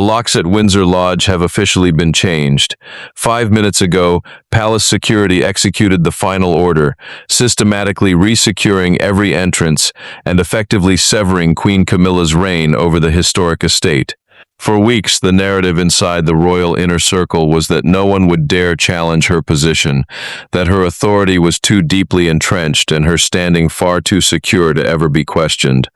locks at Windsor Lodge have officially been changed. 5 minutes ago, Palace Security executed the final order, systematically resecuring every entrance and effectively severing Queen Camilla's reign over the historic estate. For weeks, the narrative inside the royal inner circle was that no one would dare challenge her position, that her authority was too deeply entrenched and her standing far too secure to ever be questioned.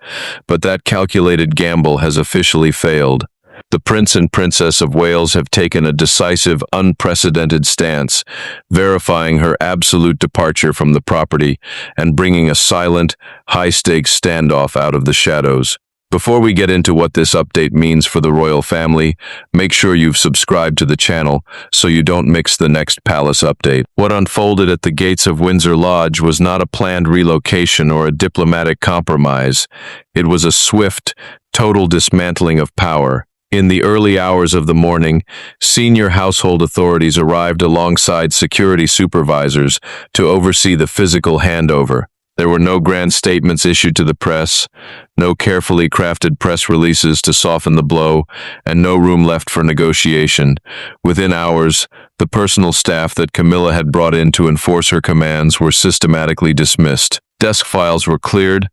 But that calculated gamble has officially failed. The Prince and Princess of Wales have taken a decisive, unprecedented stance, verifying her absolute departure from the property and bringing a silent, high-stakes standoff out of the shadows. Before we get into what this update means for the royal family, make sure you've subscribed to the channel so you don't miss the next palace update. What unfolded at the gates of Windsor Lodge was not a planned relocation or a diplomatic compromise. It was a swift, total dismantling of power. In the early hours of the morning, senior household authorities arrived alongside security supervisors to oversee the physical handover. There were no grand statements issued to the press, no carefully crafted press releases to soften the blow, and no room left for negotiation. Within hours, the personal staff that Camilla had brought in to enforce her commands were systematically dismissed. Desk files were cleared,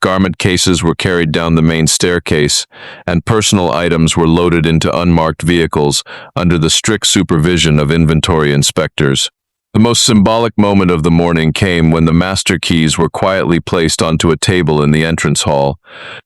garment cases were carried down the main staircase, and personal items were loaded into unmarked vehicles under the strict supervision of inventory inspectors. The most symbolic moment of the morning came when the master keys were quietly placed onto a table in the entrance hall.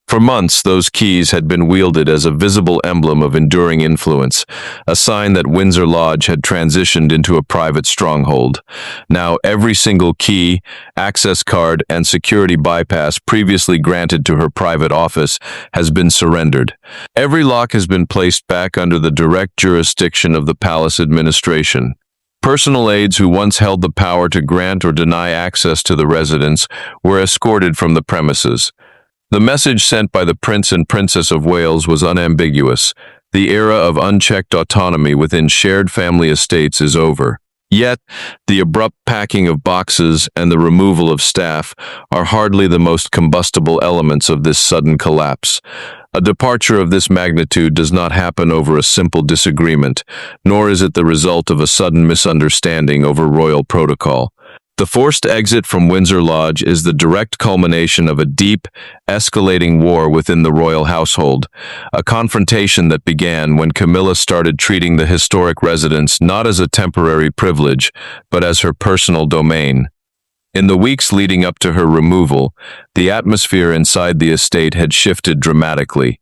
For months, those keys had been wielded as a visible emblem of enduring influence, a sign that Windsor Lodge had transitioned into a private stronghold. Now, every single key, access card, and security bypass previously granted to her private office has been surrendered. Every lock has been placed back under the direct jurisdiction of the palace administration. Personal aides who once held the power to grant or deny access to the residence were escorted from the premises. The message sent by the Prince and Princess of Wales was unambiguous. The era of unchecked autonomy within shared family estates is over. Yet, the abrupt packing of boxes and the removal of staff are hardly the most combustible elements of this sudden collapse. A departure of this magnitude does not happen over a simple disagreement, nor is it the result of a sudden misunderstanding over royal protocol. The forced exit from Windsor Lodge is the direct culmination of a deep, escalating war within the royal household, a confrontation that began when Camilla started treating the historic residence not as a temporary privilege, but as her personal domain. In the weeks leading up to her removal, the atmosphere inside the estate had shifted dramatically.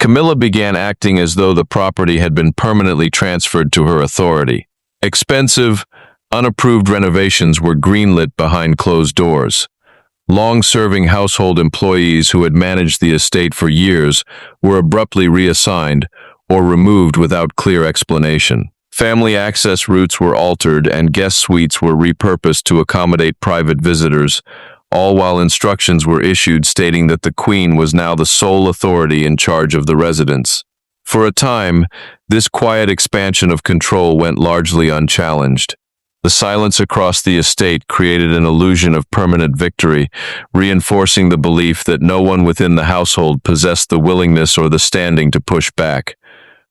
Camilla began acting as though the property had been permanently transferred to her authority. Expensive, unapproved renovations were greenlit behind closed doors. Long-serving household employees who had managed the estate for years were abruptly reassigned or removed without clear explanation. Family access routes were altered and guest suites were repurposed to accommodate private visitors, all while instructions were issued stating that the Queen was now the sole authority in charge of the residence. For a time, this quiet expansion of control went largely unchallenged. The silence across the estate created an illusion of permanent victory, reinforcing the belief that no one within the household possessed the willingness or the standing to push back.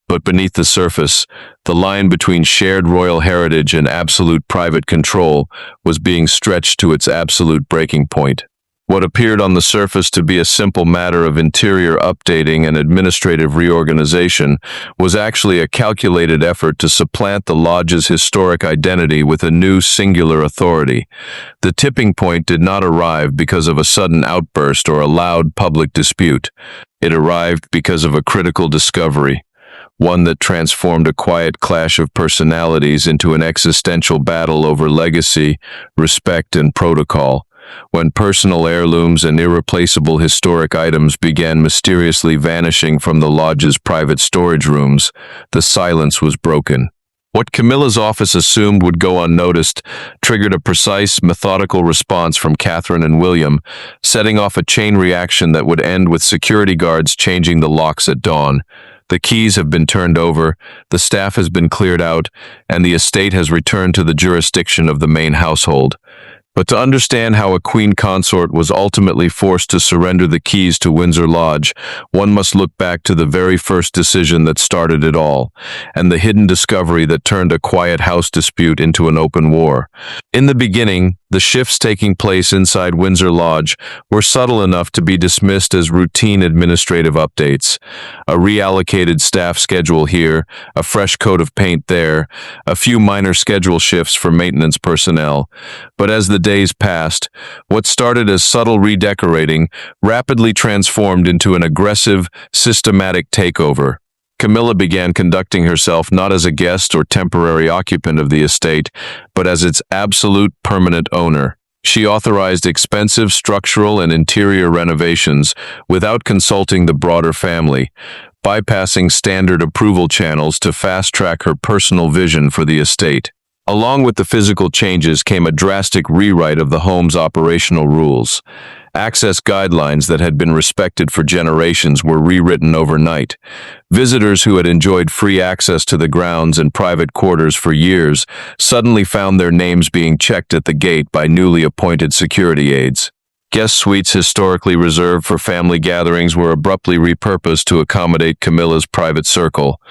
But beneath the surface, the line between shared royal heritage and absolute private control was being stretched to its absolute breaking point. What appeared on the surface to be a simple matter of interior updating and administrative reorganization was actually a calculated effort to supplant the lodge's historic identity with a new singular authority. The tipping point did not arrive because of a sudden outburst or a loud public dispute. It arrived because of a critical discovery, one that transformed a quiet clash of personalities into an existential battle over legacy, respect, and protocol. When personal heirlooms and irreplaceable historic items began mysteriously vanishing from the lodge's private storage rooms, the silence was broken. What Camilla's office assumed would go unnoticed triggered a precise, methodical response from Catherine and William, setting off a chain reaction that would end with security guards changing the locks at dawn. The keys have been turned over, the staff has been cleared out, and the estate has returned to the jurisdiction of the main household. But to understand how a queen consort was ultimately forced to surrender the keys to Windsor Lodge, one must look back to the very first decision that started it all, and the hidden discovery that turned a quiet house dispute into an open war. In the beginning, the shifts taking place inside Windsor Lodge were subtle enough to be dismissed as routine administrative updates. A reallocated staff schedule here, a fresh coat of paint there, a few minor schedule shifts for maintenance personnel. But as the days passed, what started as subtle redecorating rapidly transformed into an aggressive, systematic takeover. Camilla began conducting herself not as a guest or temporary occupant of the estate, but as its absolute permanent owner. She authorized expensive structural and interior renovations without consulting the broader family, bypassing standard approval channels to fast-track her personal vision for the estate. Along with the physical changes came a drastic rewrite of the home's operational rules. Access guidelines that had been respected for generations were rewritten overnight. Visitors who had enjoyed free access to the grounds and private quarters for years suddenly found their names being checked at the gate by newly appointed security aides. Guest suites historically reserved for family gatherings were abruptly repurposed to accommodate Camilla's private circle.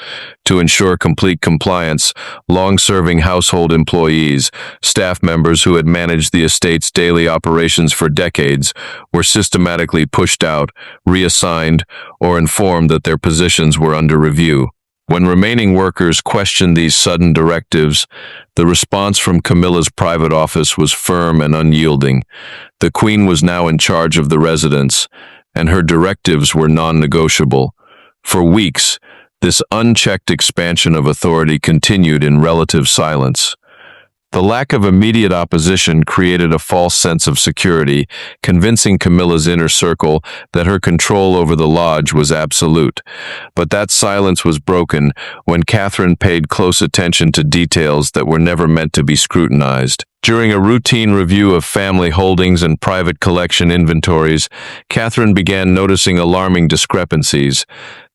To ensure complete compliance, long-serving household employees, staff members who had managed the estate's daily operations for decades, were systematically pushed out, reassigned, or informed that their positions were under review. When remaining workers questioned these sudden directives, the response from Camilla's private office was firm and unyielding. The Queen was now in charge of the residence, and her directives were non-negotiable. For weeks, this unchecked expansion of authority continued in relative silence. The lack of immediate opposition created a false sense of security, convincing Camilla's inner circle that her control over the lodge was absolute. But that silence was broken when Catherine paid close attention to details that were never meant to be scrutinized. During a routine review of family holdings and private collection inventories, Catherine began noticing alarming discrepancies.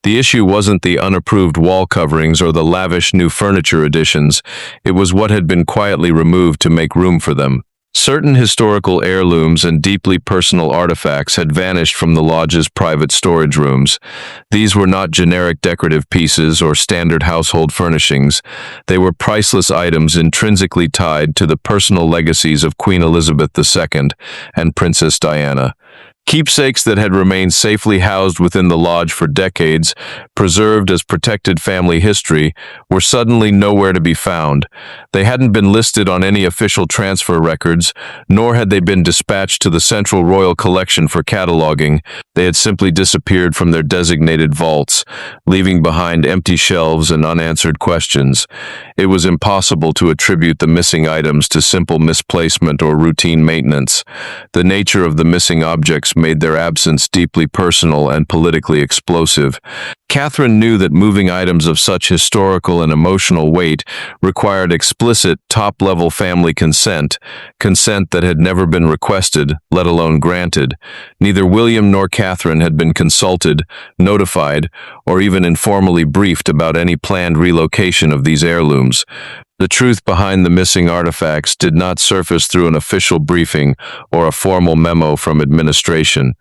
The issue wasn't the unapproved wall coverings or the lavish new furniture additions. It was what had been quietly removed to make room for them. Certain historical heirlooms and deeply personal artifacts had vanished from the lodge's private storage rooms. These were not generic decorative pieces or standard household furnishings. They were priceless items intrinsically tied to the personal legacies of Queen Elizabeth II and Princess Diana. Keepsakes that had remained safely housed within the lodge for decades, preserved as protected family history, were suddenly nowhere to be found. They hadn't been listed on any official transfer records, nor had they been dispatched to the Central Royal Collection for cataloging. They had simply disappeared from their designated vaults, leaving behind empty shelves and unanswered questions. It was impossible to attribute the missing items to simple misplacement or routine maintenance. The nature of the missing objects made their absence deeply personal and politically explosive. Catherine knew that moving items of such historical and emotional weight required explicit, top-level family consent that had never been requested, let alone granted. Neither William nor Catherine had been consulted, notified, or even informally briefed about any planned relocation of these heirlooms. The truth behind the missing artifacts did not surface through an official briefing or a formal memo from administration.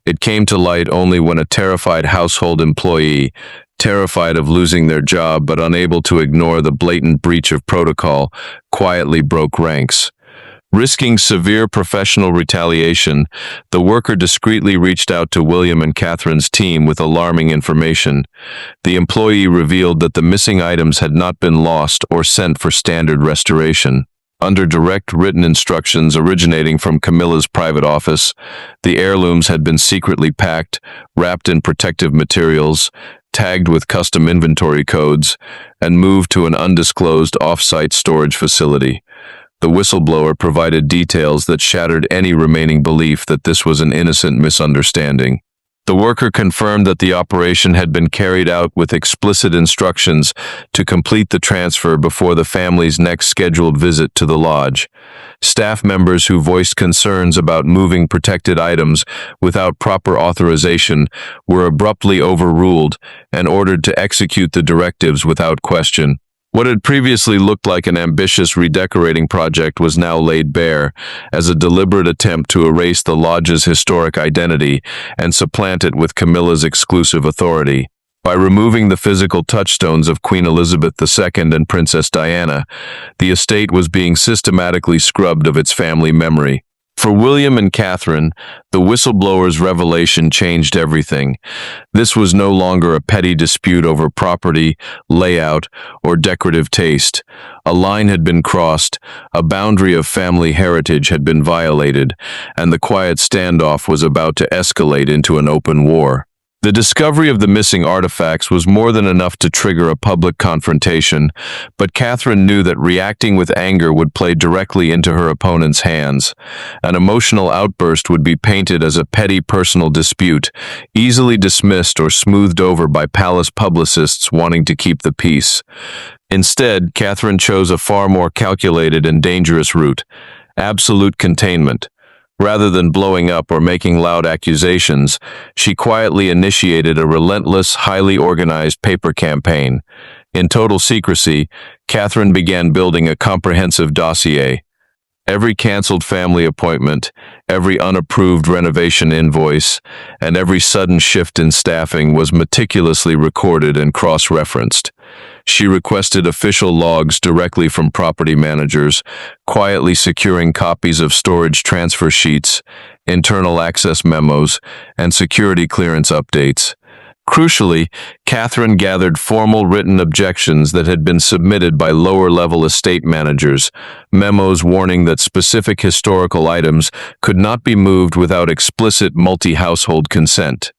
It came to light only when a terrified household employee, terrified of losing their job but unable to ignore the blatant breach of protocol, quietly broke ranks. Risking severe professional retaliation, the worker discreetly reached out to William and Catherine's team with alarming information. The employee revealed that the missing items had not been lost or sent for standard restoration. Under direct written instructions originating from Camilla's private office, the heirlooms had been secretly packed, wrapped in protective materials, tagged with custom inventory codes, and moved to an undisclosed off-site storage facility. The whistleblower provided details that shattered any remaining belief that this was an innocent misunderstanding. The worker confirmed that the operation had been carried out with explicit instructions to complete the transfer before the family's next scheduled visit to the lodge. Staff members who voiced concerns about moving protected items without proper authorization were abruptly overruled and ordered to execute the directives without question. What had previously looked like an ambitious redecorating project was now laid bare as a deliberate attempt to erase the lodge's historic identity and supplant it with Camilla's exclusive authority. By removing the physical touchstones of Queen Elizabeth II and Princess Diana, the estate was being systematically scrubbed of its family memory. For William and Catherine, the whistleblower's revelation changed everything. This was no longer a petty dispute over property, layout, or decorative taste. A line had been crossed, a boundary of family heritage had been violated, and the quiet standoff was about to escalate into an open war. The discovery of the missing artifacts was more than enough to trigger a public confrontation, but Catherine knew that reacting with anger would play directly into her opponent's hands. An emotional outburst would be painted as a petty personal dispute, easily dismissed or smoothed over by palace publicists wanting to keep the peace. Instead, Catherine chose a far more calculated and dangerous route: absolute containment. Rather than blowing up or making loud accusations, she quietly initiated a relentless, highly organized paper campaign. In total secrecy, Catherine began building a comprehensive dossier. Every canceled family appointment, every unapproved renovation invoice, and every sudden shift in staffing was meticulously recorded and cross-referenced. She requested official logs directly from property managers, quietly securing copies of storage transfer sheets, internal access memos, and security clearance updates. Crucially, Catherine gathered formal written objections that had been submitted by lower-level estate managers, memos warning that specific historical items could not be moved without explicit multi-household consent.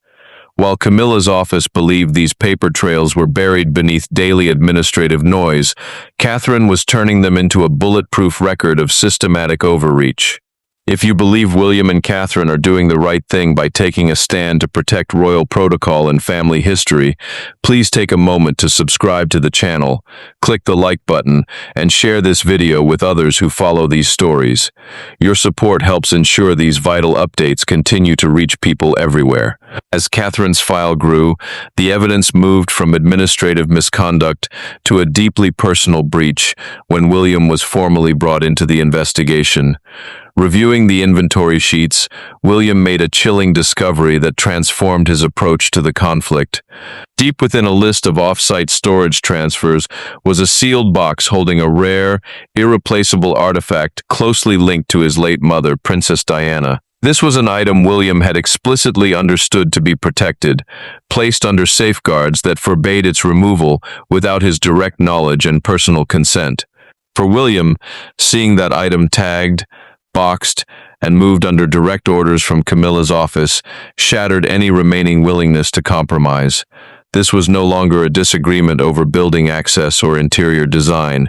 While Camilla's office believed these paper trails were buried beneath daily administrative noise, Catherine was turning them into a bulletproof record of systematic overreach. If you believe William and Catherine are doing the right thing by taking a stand to protect royal protocol and family history, please take a moment to subscribe to the channel, click the like button, and share this video with others who follow these stories. Your support helps ensure these vital updates continue to reach people everywhere. As Catherine's file grew, the evidence moved from administrative misconduct to a deeply personal breach when William was formally brought into the investigation. Reviewing the inventory sheets, William made a chilling discovery that transformed his approach to the conflict. Deep within a list of off-site storage transfers was a sealed box holding a rare, irreplaceable artifact closely linked to his late mother, Princess Diana. This was an item William had explicitly understood to be protected, placed under safeguards that forbade its removal without his direct knowledge and personal consent. For William, seeing that item tagged, boxed, and moved under direct orders from Camilla's office shattered any remaining willingness to compromise. This was no longer a disagreement over building access or interior design.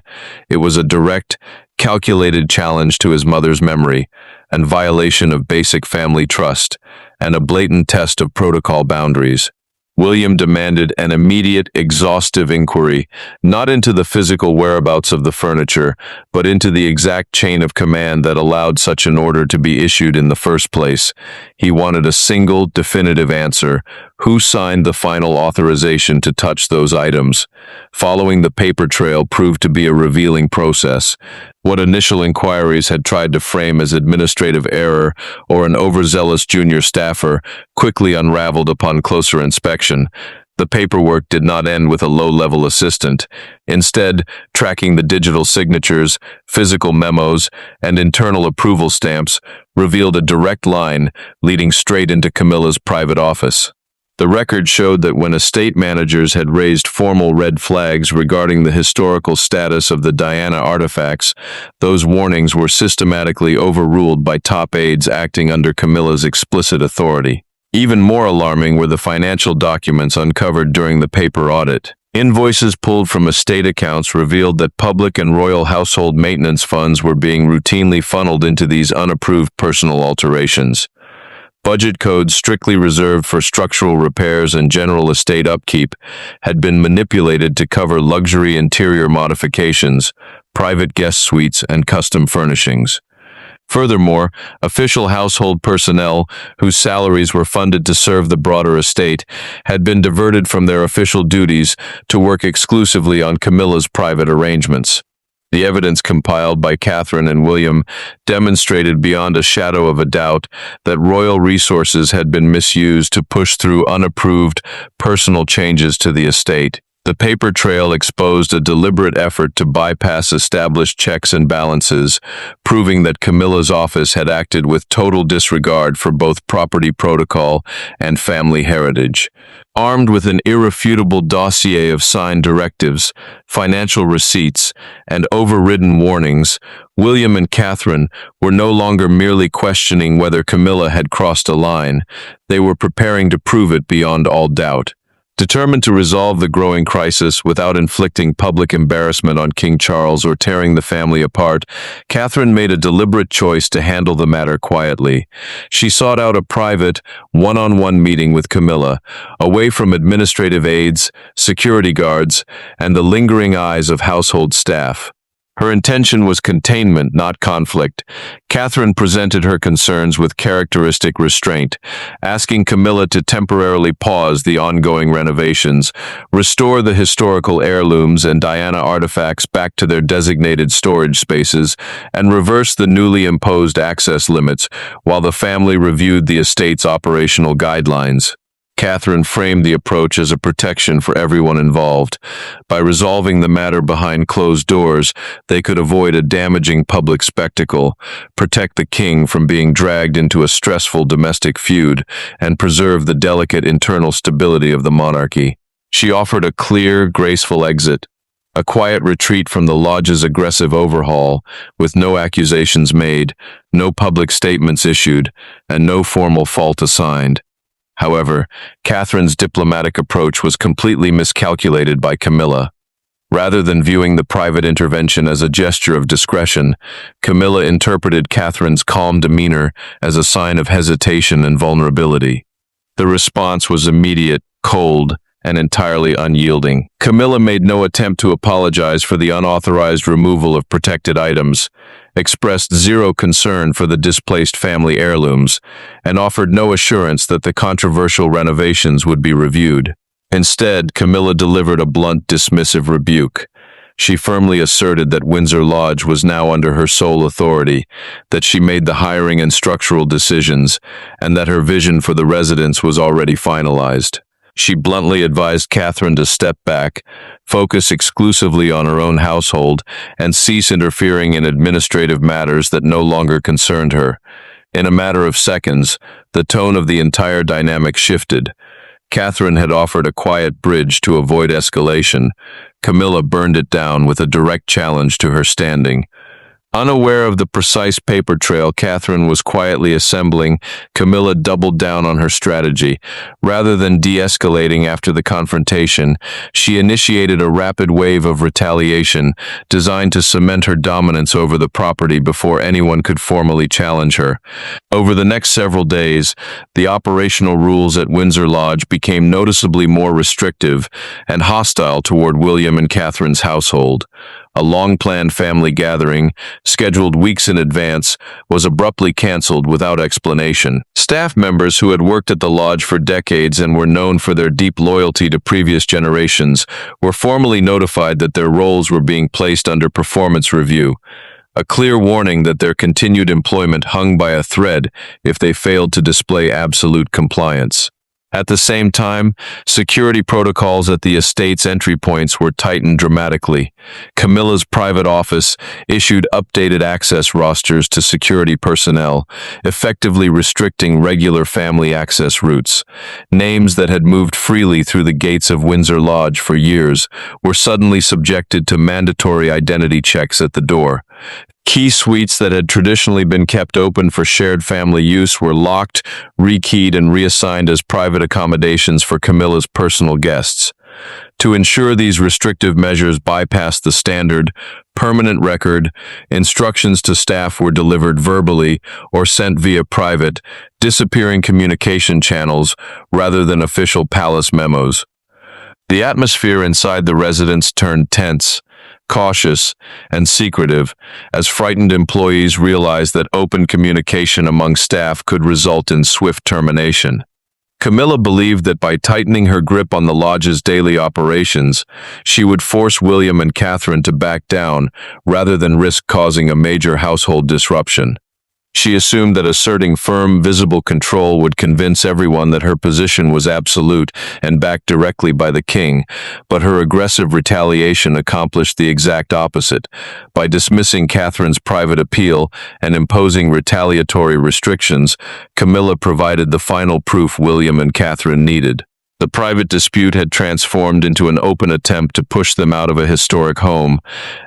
It was a direct, calculated challenge to his mother's memory, and violation of basic family trust, and a blatant test of protocol boundaries. William demanded an immediate, exhaustive inquiry, not into the physical whereabouts of the furniture, but into the exact chain of command that allowed such an order to be issued in the first place. He wanted a single, definitive answer. Who signed the final authorization to touch those items? Following the paper trail proved to be a revealing process. What initial inquiries had tried to frame as administrative error or an overzealous junior staffer quickly unraveled upon closer inspection. The paperwork did not end with a low-level assistant. Instead, tracking the digital signatures, physical memos, and internal approval stamps revealed a direct line leading straight into Camilla's private office. The record showed that when estate managers had raised formal red flags regarding the historical status of the Diana artifacts, those warnings were systematically overruled by top aides acting under Camilla's explicit authority. Even more alarming were the financial documents uncovered during the paper audit. Invoices pulled from estate accounts revealed that public and royal household maintenance funds were being routinely funneled into these unapproved personal alterations. Budget codes strictly reserved for structural repairs and general estate upkeep had been manipulated to cover luxury interior modifications, private guest suites, and custom furnishings. Furthermore, official household personnel, whose salaries were funded to serve the broader estate, had been diverted from their official duties to work exclusively on Camilla's private arrangements. The evidence compiled by Catherine and William demonstrated beyond a shadow of a doubt that royal resources had been misused to push through unapproved personal changes to the estate. The paper trail exposed a deliberate effort to bypass established checks and balances, proving that Camilla's office had acted with total disregard for both property protocol and family heritage. Armed with an irrefutable dossier of signed directives, financial receipts, and overridden warnings, William and Catherine were no longer merely questioning whether Camilla had crossed a line. They were preparing to prove it beyond all doubt. Determined to resolve the growing crisis without inflicting public embarrassment on King Charles or tearing the family apart, Catherine made a deliberate choice to handle the matter quietly. She sought out a private, one-on-one meeting with Camilla, away from administrative aides, security guards, and the lingering eyes of household staff. Her intention was containment, not conflict. Catherine presented her concerns with characteristic restraint, asking Camilla to temporarily pause the ongoing renovations, restore the historical heirlooms and Diana artifacts back to their designated storage spaces, and reverse the newly imposed access limits while the family reviewed the estate's operational guidelines. Catherine framed the approach as a protection for everyone involved. By resolving the matter behind closed doors, they could avoid a damaging public spectacle, protect the king from being dragged into a stressful domestic feud, and preserve the delicate internal stability of the monarchy. She offered a clear, graceful exit, a quiet retreat from the lodge's aggressive overhaul, with no accusations made, no public statements issued, and no formal fault assigned. However, Catherine's diplomatic approach was completely miscalculated by Camilla. Rather than viewing the private intervention as a gesture of discretion, Camilla interpreted Catherine's calm demeanor as a sign of hesitation and vulnerability. The response was immediate, cold, and entirely unyielding. Camilla made no attempt to apologize for the unauthorized removal of protected items, expressed zero concern for the displaced family heirlooms, and offered no assurance that the controversial renovations would be reviewed. Instead, Camilla delivered a blunt, dismissive rebuke. She firmly asserted that Windsor Lodge was now under her sole authority, that she made the hiring and structural decisions, and that her vision for the residence was already finalized. She bluntly advised Catherine to step back, focus exclusively on her own household, and cease interfering in administrative matters that no longer concerned her. In a matter of seconds, the tone of the entire dynamic shifted. Catherine had offered a quiet bridge to avoid escalation. Camilla burned it down with a direct challenge to her standing. Unaware of the precise paper trail Catherine was quietly assembling, Camilla doubled down on her strategy. Rather than de-escalating after the confrontation, she initiated a rapid wave of retaliation designed to cement her dominance over the property before anyone could formally challenge her. Over the next several days, the operational rules at Windsor Lodge became noticeably more restrictive and hostile toward William and Catherine's household. A long-planned family gathering, scheduled weeks in advance, was abruptly canceled without explanation. Staff members who had worked at the lodge for decades and were known for their deep loyalty to previous generations were formally notified that their roles were being placed under performance review, a clear warning that their continued employment hung by a thread if they failed to display absolute compliance. At the same time, security protocols at the estate's entry points were tightened dramatically. Camilla's private office issued updated access rosters to security personnel, effectively restricting regular family access routes. Names that had moved freely through the gates of Windsor Lodge for years were suddenly subjected to mandatory identity checks at the door. Key suites that had traditionally been kept open for shared family use were locked, rekeyed, and reassigned as private accommodations for Camilla's personal guests. To ensure these restrictive measures bypassed the standard, permanent record, instructions to staff were delivered verbally or sent via private, disappearing communication channels rather than official palace memos. The atmosphere inside the residence turned tense. cautious, and secretive, as frightened employees realized that open communication among staff could result in swift termination. Camilla believed that by tightening her grip on the lodge's daily operations, she would force William and Catherine to back down rather than risk causing a major household disruption. She assumed that asserting firm, visible control would convince everyone that her position was absolute and backed directly by the king, but her aggressive retaliation accomplished the exact opposite. By dismissing Catherine's private appeal and imposing retaliatory restrictions, Camilla provided the final proof William and Catherine needed. The private dispute had transformed into an open attempt to push them out of a historic home,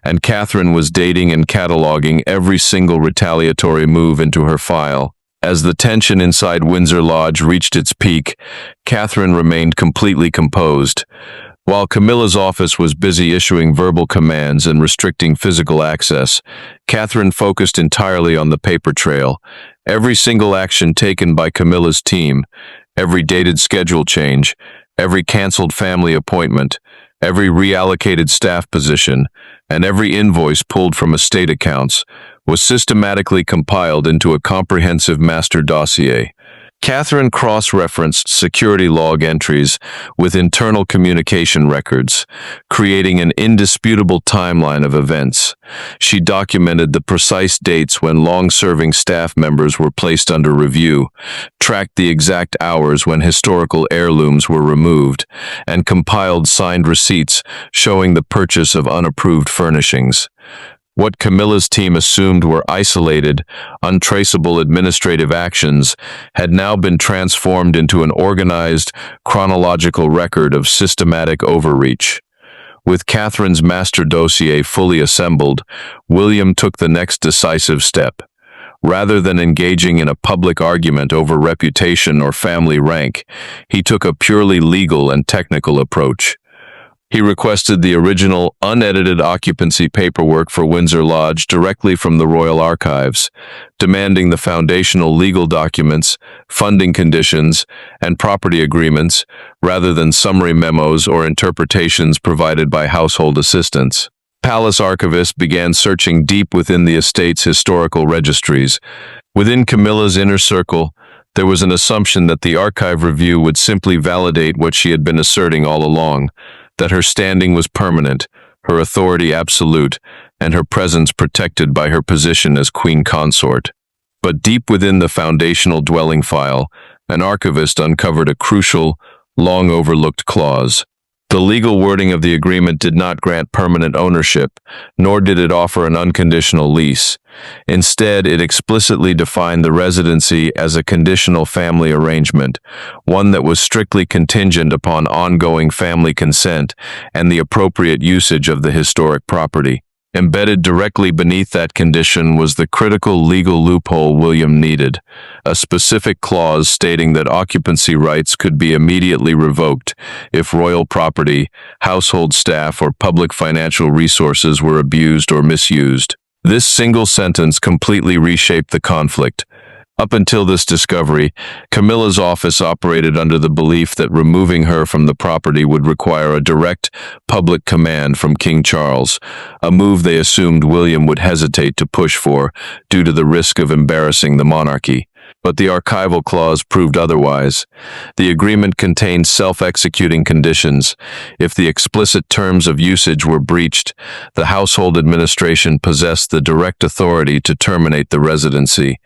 and Catherine was dating and cataloging every single retaliatory move into her file. As the tension inside Windsor Lodge reached its peak, Catherine remained completely composed. While Camilla's office was busy issuing verbal commands and restricting physical access, Catherine focused entirely on the paper trail. Every single action taken by Camilla's team, every dated schedule change, every canceled family appointment, every reallocated staff position, and every invoice pulled from estate accounts was systematically compiled into a comprehensive master dossier. Catherine cross-referenced security log entries with internal communication records, creating an indisputable timeline of events. She documented the precise dates when long-serving staff members were placed under review, tracked the exact hours when historical heirlooms were removed, and compiled signed receipts showing the purchase of unapproved furnishings. What Camilla's team assumed were isolated, untraceable administrative actions had now been transformed into an organized, chronological record of systematic overreach. With Catherine's master dossier fully assembled, William took the next decisive step. Rather than engaging in a public argument over reputation or family rank, he took a purely legal and technical approach. He requested the original, unedited occupancy paperwork for Windsor Lodge directly from the Royal Archives, demanding the foundational legal documents, funding conditions, and property agreements, rather than summary memos or interpretations provided by household assistants. Palace archivists began searching deep within the estate's historical registries. Within Camilla's inner circle, there was an assumption that the archive review would simply validate what she had been asserting all along, that her standing was permanent, her authority absolute, and her presence protected by her position as queen consort. But deep within the foundational dwelling file, an archivist uncovered a crucial, long-overlooked clause. The legal wording of the agreement did not grant permanent ownership, nor did it offer an unconditional lease. Instead, it explicitly defined the residency as a conditional family arrangement, one that was strictly contingent upon ongoing family consent and the appropriate usage of the historic property. Embedded directly beneath that condition was the critical legal loophole William needed, a specific clause stating that occupancy rights could be immediately revoked if royal property, household staff, or public financial resources were abused or misused. This single sentence completely reshaped the conflict. Up until this discovery, Camilla's office operated under the belief that removing her from the property would require a direct, public command from King Charles, a move they assumed William would hesitate to push for due to the risk of embarrassing the monarchy. But the archival clause proved otherwise. The agreement contained self-executing conditions. If the explicit terms of usage were breached, the household administration possessed the direct authority to terminate the residency.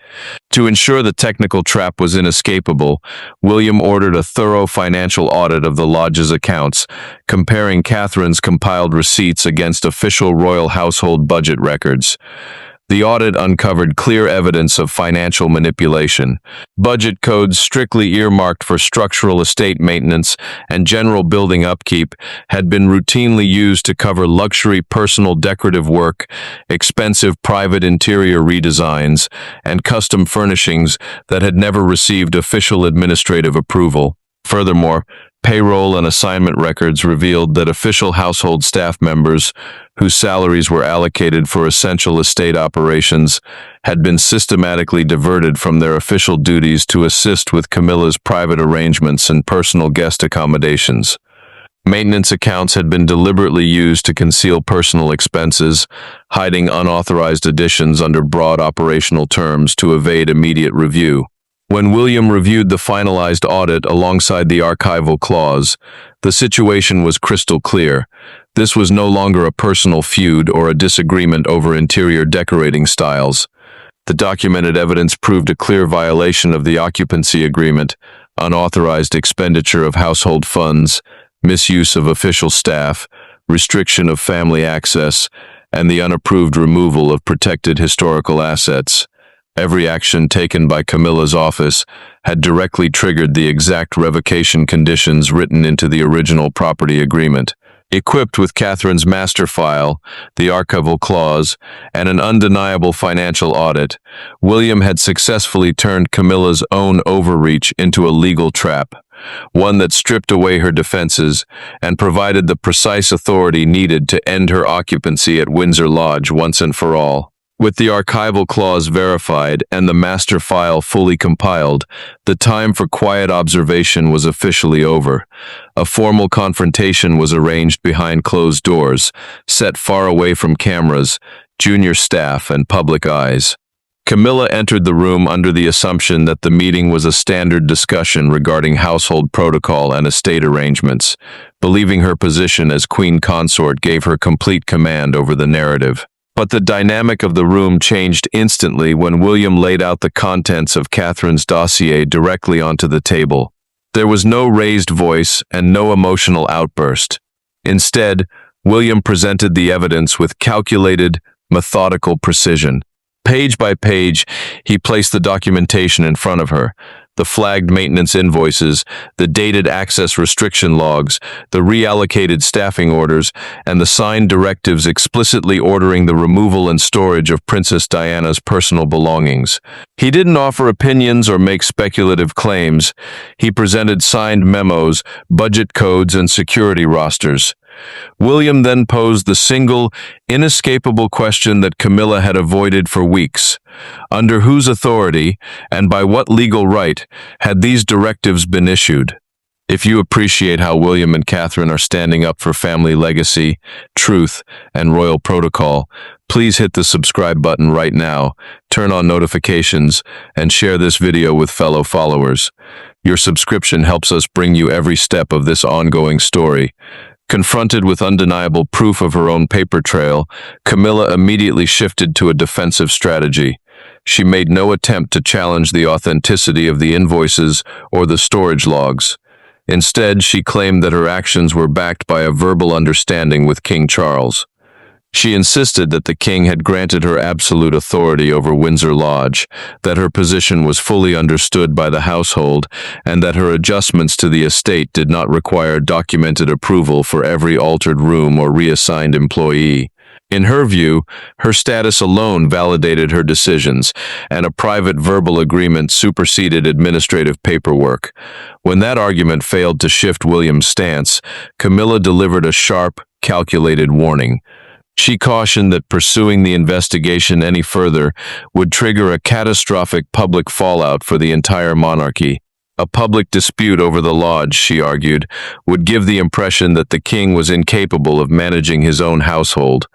To ensure the technical trap was inescapable, William ordered a thorough financial audit of the lodge's accounts, comparing Catherine's compiled receipts against official royal household budget records. The audit uncovered clear evidence of financial manipulation. Budget codes strictly earmarked for structural estate maintenance and general building upkeep had been routinely used to cover luxury personal decorative work, expensive private interior redesigns, and custom furnishings that had never received official administrative approval. Furthermore, payroll and assignment records revealed that official household staff members, whose salaries were allocated for essential estate operations, had been systematically diverted from their official duties to assist with Camilla's private arrangements and personal guest accommodations. Maintenance accounts had been deliberately used to conceal personal expenses, hiding unauthorized additions under broad operational terms to evade immediate review. When William reviewed the finalized audit alongside the archival clause, the situation was crystal clear. This was no longer a personal feud or a disagreement over interior decorating styles. The documented evidence proved a clear violation of the occupancy agreement, unauthorized expenditure of household funds, misuse of official staff, restriction of family access, and the unapproved removal of protected historical assets. Every action taken by Camilla's office had directly triggered the exact revocation conditions written into the original property agreement. Equipped with Catherine's master file, the archival clause, and an undeniable financial audit, William had successfully turned Camilla's own overreach into a legal trap, one that stripped away her defenses and provided the precise authority needed to end her occupancy at Windsor Lodge once and for all. With the archival clause verified and the master file fully compiled, the time for quiet observation was officially over. A formal confrontation was arranged behind closed doors, set far away from cameras, junior staff, and public eyes. Camilla entered the room under the assumption that the meeting was a standard discussion regarding household protocol and estate arrangements, believing her position as queen consort gave her complete command over the narrative. But the dynamic of the room changed instantly when William laid out the contents of Catherine's dossier directly onto the table. There was no raised voice and no emotional outburst. Instead, William presented the evidence with calculated, methodical precision. Page by page, he placed the documentation in front of her, the flagged maintenance invoices, the dated access restriction logs, the reallocated staffing orders, and the signed directives explicitly ordering the removal and storage of Princess Diana's personal belongings. He didn't offer opinions or make speculative claims. He presented signed memos, budget codes, and security rosters. William then posed the single, inescapable question that Camilla had avoided for weeks. Under whose authority, and by what legal right, had these directives been issued? If you appreciate how William and Catherine are standing up for family legacy, truth, and royal protocol, please hit the subscribe button right now, turn on notifications, and share this video with fellow followers. Your subscription helps us bring you every step of this ongoing story. Confronted with undeniable proof of her own paper trail, Camilla immediately shifted to a defensive strategy. She made no attempt to challenge the authenticity of the invoices or the storage logs. Instead, she claimed that her actions were backed by a verbal understanding with King Charles. She insisted that the king had granted her absolute authority over Windsor Lodge, that her position was fully understood by the household, and that her adjustments to the estate did not require documented approval for every altered room or reassigned employee. In her view, her status alone validated her decisions, and a private verbal agreement superseded administrative paperwork. When that argument failed to shift William's stance, Camilla delivered a sharp, calculated warning. She cautioned that pursuing the investigation any further would trigger a catastrophic public fallout for the entire monarchy. A public dispute over the lodge, she argued, would give the impression that the king was incapable of managing his own household,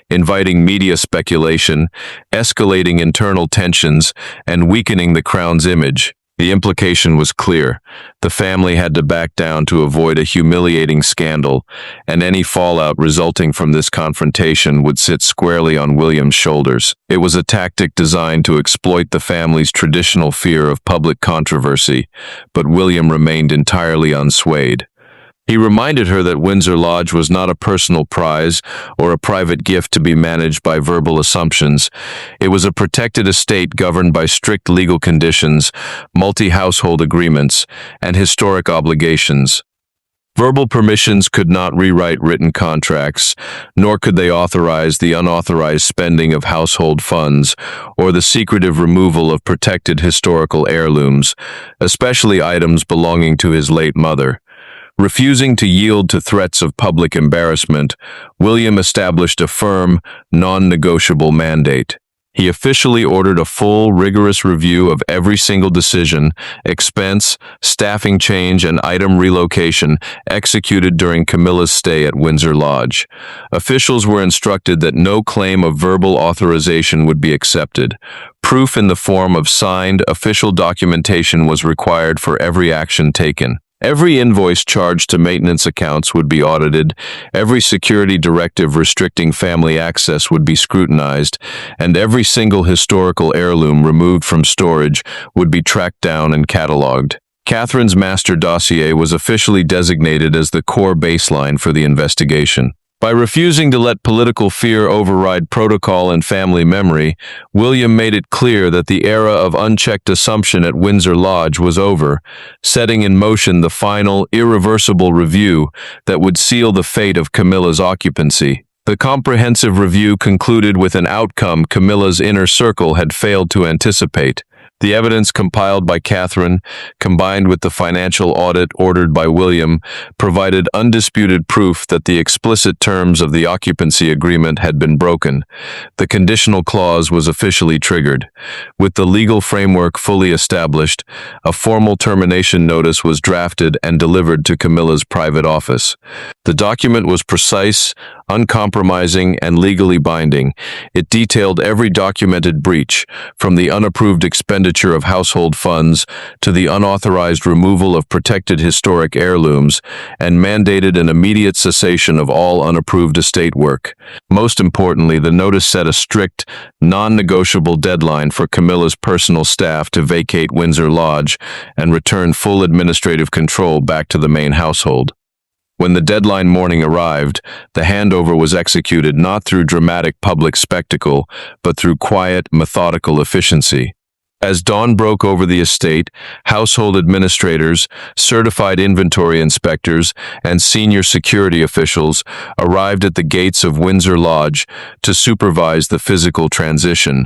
inviting media speculation, escalating internal tensions, and weakening the crown's image. The implication was clear. The family had to back down to avoid a humiliating scandal, and any fallout resulting from this confrontation would sit squarely on William's shoulders. It was a tactic designed to exploit the family's traditional fear of public controversy, but William remained entirely unswayed. He reminded her that Windsor Lodge was not a personal prize or a private gift to be managed by verbal assumptions. It was a protected estate governed by strict legal conditions, multi-household agreements, and historic obligations. Verbal permissions could not rewrite written contracts, nor could they authorize the unauthorized spending of household funds or the secretive removal of protected historical heirlooms, especially items belonging to his late mother. Refusing to yield to threats of public embarrassment, William established a firm, non-negotiable mandate. He officially ordered a full, rigorous review of every single decision, expense, staffing change, and item relocation executed during Camilla's stay at Windsor Lodge. Officials were instructed that no claim of verbal authorization would be accepted. Proof in the form of signed, official documentation was required for every action taken. Every invoice charged to maintenance accounts would be audited, every security directive restricting family access would be scrutinized, and every single historical heirloom removed from storage would be tracked down and cataloged. Catherine's master dossier was officially designated as the core baseline for the investigation. By refusing to let political fear override protocol and family memory, William made it clear that the era of unchecked assumption at Windsor Lodge was over, setting in motion the final, irreversible review that would seal the fate of Camilla's occupancy. The comprehensive review concluded with an outcome Camilla's inner circle had failed to anticipate. The evidence compiled by Catherine, combined with the financial audit ordered by William, provided undisputed proof that the explicit terms of the occupancy agreement had been broken. The conditional clause was officially triggered. With the legal framework fully established, a formal termination notice was drafted and delivered to Camilla's private office. The document was precise, uncompromising, and legally binding. It detailed every documented breach, from the unapproved expenditure of household funds to the unauthorized removal of protected historic heirlooms, and mandated an immediate cessation of all unapproved estate work. Most importantly, the notice set a strict, non-negotiable deadline for Camilla's personal staff to vacate Windsor Lodge and return full administrative control back to the main household. When the deadline morning arrived, the handover was executed not through dramatic public spectacle, but through quiet, methodical efficiency. As dawn broke over the estate, household administrators, certified inventory inspectors, and senior security officials arrived at the gates of Windsor Lodge to supervise the physical transition.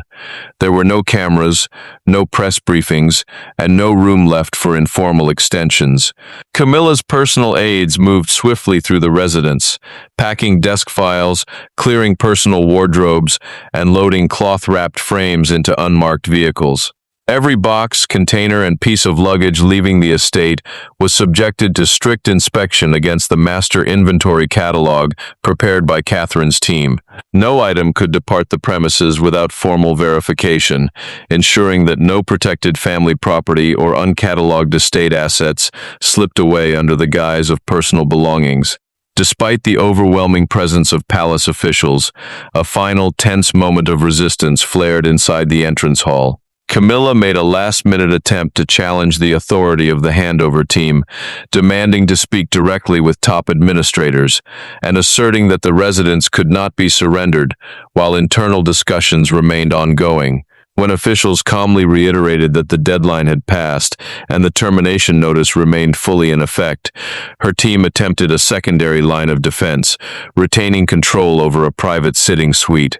There were no cameras, no press briefings, and no room left for informal extensions. Camilla's personal aides moved swiftly through the residence, packing desk files, clearing personal wardrobes, and loading cloth-wrapped frames into unmarked vehicles. Every box, container, and piece of luggage leaving the estate was subjected to strict inspection against the master inventory catalog prepared by Catherine's team. No item could depart the premises without formal verification, ensuring that no protected family property or uncatalogued estate assets slipped away under the guise of personal belongings. Despite the overwhelming presence of palace officials, a final tense moment of resistance flared inside the entrance hall. Camila made a last-minute attempt to challenge the authority of the handover team, demanding to speak directly with top administrators and asserting that the residence could not be surrendered while internal discussions remained ongoing. When officials calmly reiterated that the deadline had passed and the termination notice remained fully in effect, her team attempted a secondary line of defense, retaining control over a private sitting suite.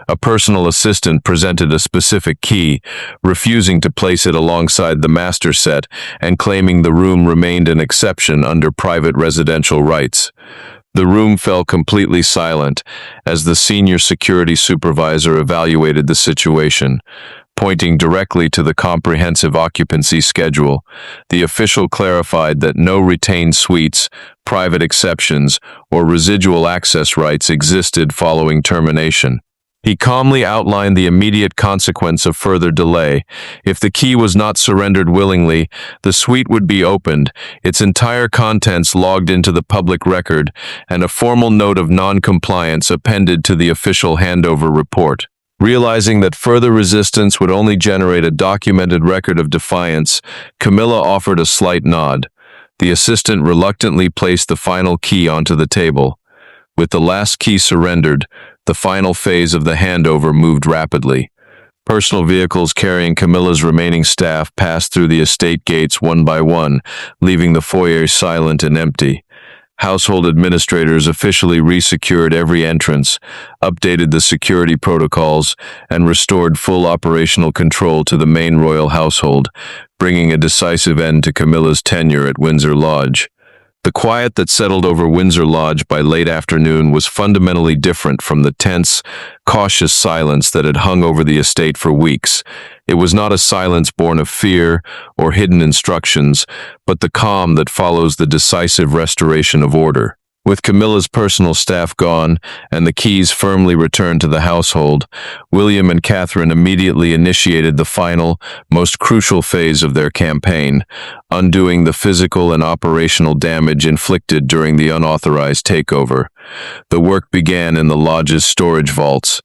A personal assistant presented a specific key, refusing to place it alongside the master set and claiming the room remained an exception under private residential rights. The room fell completely silent as the senior security supervisor evaluated the situation. Pointing directly to the comprehensive occupancy schedule, the official clarified that no retained suites, private exceptions, or residual access rights existed following termination. He calmly outlined the immediate consequence of further delay. If the key was not surrendered willingly, the suite would be opened, its entire contents logged into the public record, and a formal note of non-compliance appended to the official handover report. Realizing that further resistance would only generate a documented record of defiance, Camilla offered a slight nod. The assistant reluctantly placed the final key onto the table. With the last key surrendered, the final phase of the handover moved rapidly. Personal vehicles carrying Camilla's remaining staff passed through the estate gates one by one, leaving the foyer silent and empty. Household administrators officially resecured every entrance, updated the security protocols, and restored full operational control to the main royal household, bringing a decisive end to Camilla's tenure at Windsor Lodge. The quiet that settled over Windsor Lodge by late afternoon was fundamentally different from the tense, cautious silence that had hung over the estate for weeks. It was not a silence born of fear or hidden instructions, but the calm that follows the decisive restoration of order. With Camilla's personal staff gone and the keys firmly returned to the household, William and Catherine immediately initiated the final, most crucial phase of their campaign, undoing the physical and operational damage inflicted during the unauthorized takeover. The work began in the lodge's storage vaults.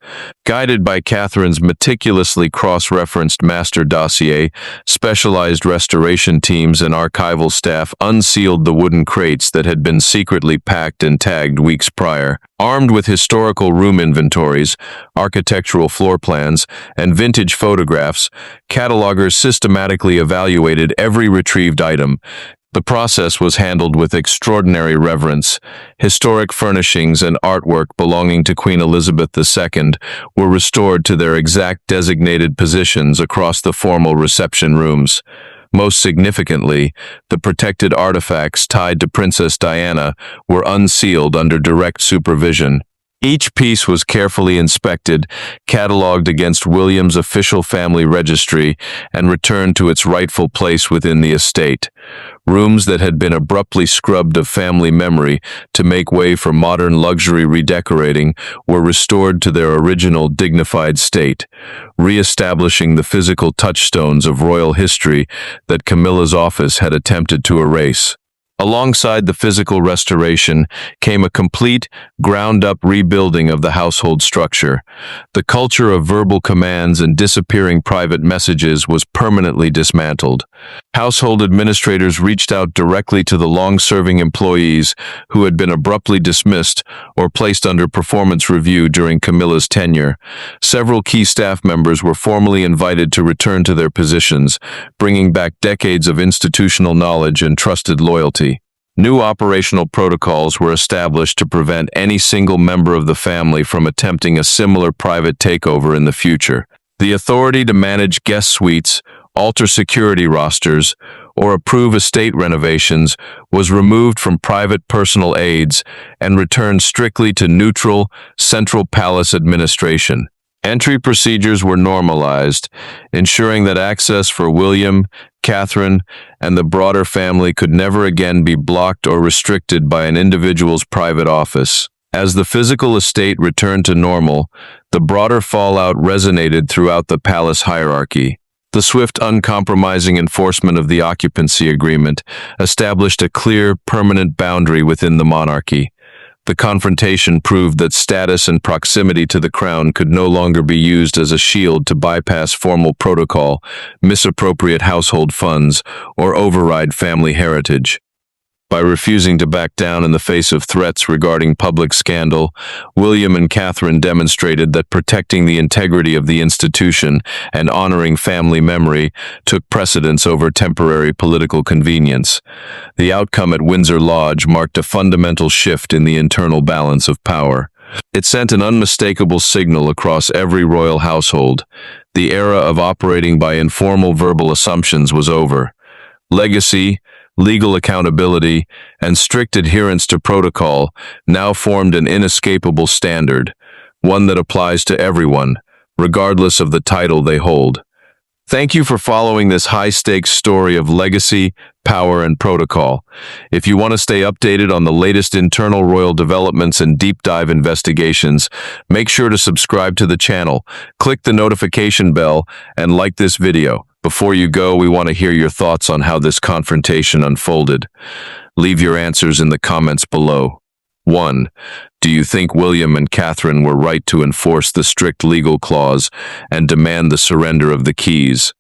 Guided by Catherine's meticulously cross-referenced master dossier, specialized restoration teams and archival staff unsealed the wooden crates that had been secretly packed and tagged weeks prior. Armed with historical room inventories, architectural floor plans, and vintage photographs, catalogers systematically evaluated every retrieved item. The process was handled with extraordinary reverence. Historic furnishings and artwork belonging to Queen Elizabeth II were restored to their exact designated positions across the formal reception rooms. Most significantly, the protected artifacts tied to Princess Diana were unsealed under direct supervision. Each piece was carefully inspected, catalogued against William's official family registry, and returned to its rightful place within the estate. Rooms that had been abruptly scrubbed of family memory to make way for modern luxury redecorating were restored to their original dignified state, re-establishing the physical touchstones of royal history that Camilla's office had attempted to erase. Alongside the physical restoration came a complete, ground-up rebuilding of the household structure. The culture of verbal commands and disappearing private messages was permanently dismantled. Household administrators reached out directly to the long-serving employees who had been abruptly dismissed or placed under performance review during Camilla's tenure. Several key staff members were formally invited to return to their positions, bringing back decades of institutional knowledge and trusted loyalty. New operational protocols were established to prevent any single member of the family from attempting a similar private takeover in the future. The authority to manage guest suites, alter security rosters, or approve estate renovations was removed from private personal aides and returned strictly to neutral, central palace administration. Entry procedures were normalized, ensuring that access for William, Catherine, and the broader family could never again be blocked or restricted by an individual's private office. As the physical estate returned to normal, the broader fallout resonated throughout the palace hierarchy. The swift, uncompromising enforcement of the occupancy agreement established a clear, permanent boundary within the monarchy. The confrontation proved that status and proximity to the crown could no longer be used as a shield to bypass formal protocol, misappropriate household funds, or override family heritage. By refusing to back down in the face of threats regarding public scandal, William and Catherine demonstrated that protecting the integrity of the institution and honoring family memory took precedence over temporary political convenience. The outcome at Windsor Lodge marked a fundamental shift in the internal balance of power. It sent an unmistakable signal across every royal household. The era of operating by informal verbal assumptions was over. Legacy, legal accountability, and strict adherence to protocol now formed an inescapable standard, one that applies to everyone, regardless of the title they hold. Thank you for following this high-stakes story of legacy, power, and protocol. If you want to stay updated on the latest internal royal developments and deep-dive investigations, make sure to subscribe to the channel, click the notification bell, and like this video. Before you go, we want to hear your thoughts on how this confrontation unfolded. Leave your answers in the comments below. 1. Do you think William and Catherine were right to enforce the strict legal clause and demand the surrender of the keys?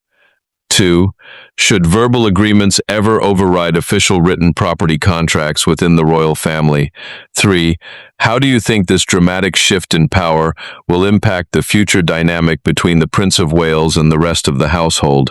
2. Should verbal agreements ever override official written property contracts within the royal family? 3. How do you think this dramatic shift in power will impact the future dynamic between the Prince of Wales and the rest of the household?